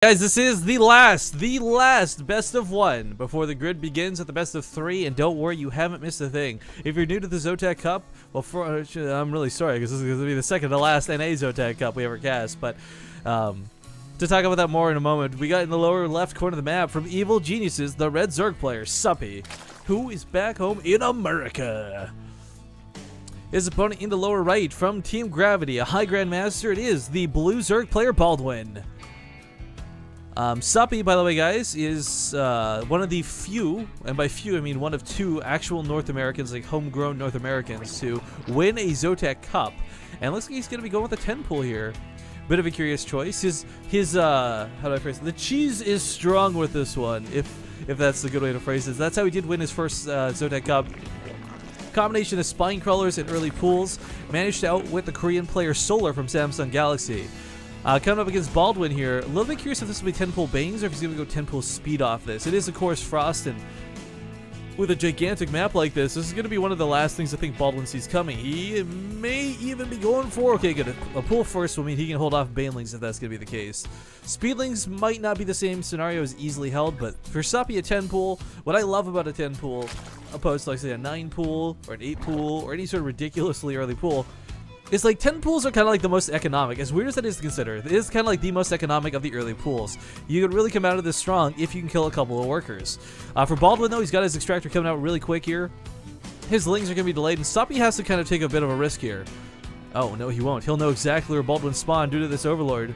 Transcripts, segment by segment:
Guys, this is the last best of one before the grid begins at the best of three, and don't worry, you haven't missed a thing. If you're new to the ZOTAC Cup, well, I'm really sorry because this is going to be the second to last NA ZOTAC Cup we ever cast, but to talk about that more in a moment, we got in the lower left corner of the map from Evil Geniuses, the Red Zerg player, Suppy, who is back home in America. His opponent in the lower right from Team Gravity, a high grandmaster, it is the Blue Zerg player, Baldwin. Suppy, by the way, guys, is one of the few, and by few I mean one of two actual North Americans, like homegrown North Americans, to win a ZOTAC Cup. And looks like he's going to be going with a 10 pool here. Bit of a curious choice. His how do I phrase it? The cheese is strong with this one, if that's a good way to phrase it. That's how he did win his first ZOTAC Cup. Combination of spine crawlers and early pools. Managed to outwit the Korean player Solar from Samsung Galaxy. Coming up against Baldwin here, a little bit curious if this will be 10 pool Bangs or if he's going to go 10 pool speed off this. It is, of course, Frost, and with a gigantic map like this is going to be one of the last things I think Baldwin sees coming. He may even be going for, okay, good, a pool first will mean he can hold off Banelings if that's going to be the case. Speedlings might not be the same scenario as easily held, but for Suppy, a 10 pool, what I love about a 10 pool, opposed to, like, say, a 9 pool or an 8 pool or any sort of ridiculously early pool, it's like 10 pools are kind of like the most economic. As weird as that is to consider, it is kind of like the most economic of the early pools. You can really come out of this strong if you can kill a couple of workers. For Baldwin, though, he's got his extractor coming out really quick here. His lings are going to be delayed, and Suppy has to kind of take a bit of a risk here. Oh, no, he won't. He'll know exactly where Baldwin spawned due to this Overlord.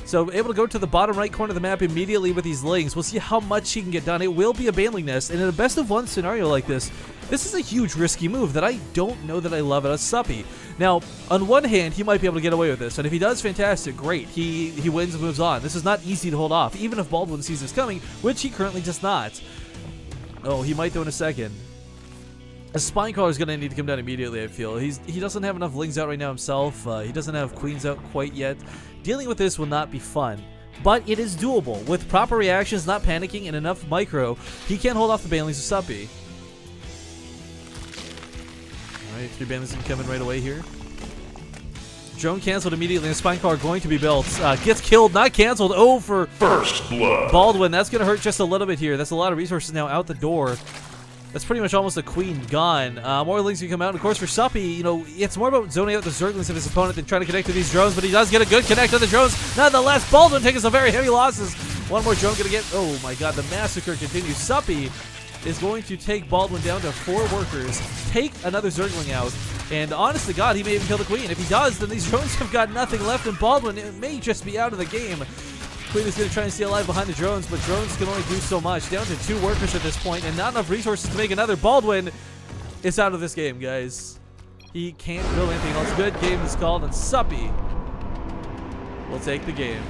So able to go to the bottom right corner of the map immediately with these lings. We'll see how much he can get done. It will be a Baneling nest, and in a best of one scenario like this, this is a huge risky move that I don't know that I love out of Suppy. Now, on one hand, he might be able to get away with this, and if he does, fantastic, great. He wins and moves on. This is not easy to hold off, even if Baldwin sees this coming, which he currently does not. Oh, he might though in a second. A spine crawler is going to need to come down immediately, I feel. He doesn't have enough lings out right now himself. He doesn't have queens out quite yet. Dealing with this will not be fun, but it is doable. With proper reactions, not panicking, and enough micro, he can hold off the Banelings of Suppy. Alright, 3 Banelings coming right away here. Drone canceled immediately, and spine crawler going to be built. Gets killed, not canceled. Oh, for first blood. Baldwin, that's going to hurt just a little bit here. That's a lot of resources now out the door. That's pretty much almost a queen gone. More lings can come out. And of course, for Suppy, you know, it's more about zoning out the Zerglings of his opponent than trying to connect to these drones, but he does get a good connect on the drones. Nonetheless, Baldwin taking some very heavy losses. One more drone going to get... Oh my god, the massacre continues. Suppy is going to take Baldwin down to 4 workers, take another Zergling out, and honest to god, he may even kill the queen. If he does, then these drones have got nothing left, and Baldwin may just be out of the game. Queen is going to try and stay alive behind the drones, but drones can only do so much. Down to 2 workers at this point, and not enough resources to make another. Baldwin is out of this game, guys. He can't build anything else. Good game is called, and Suppy will take the game.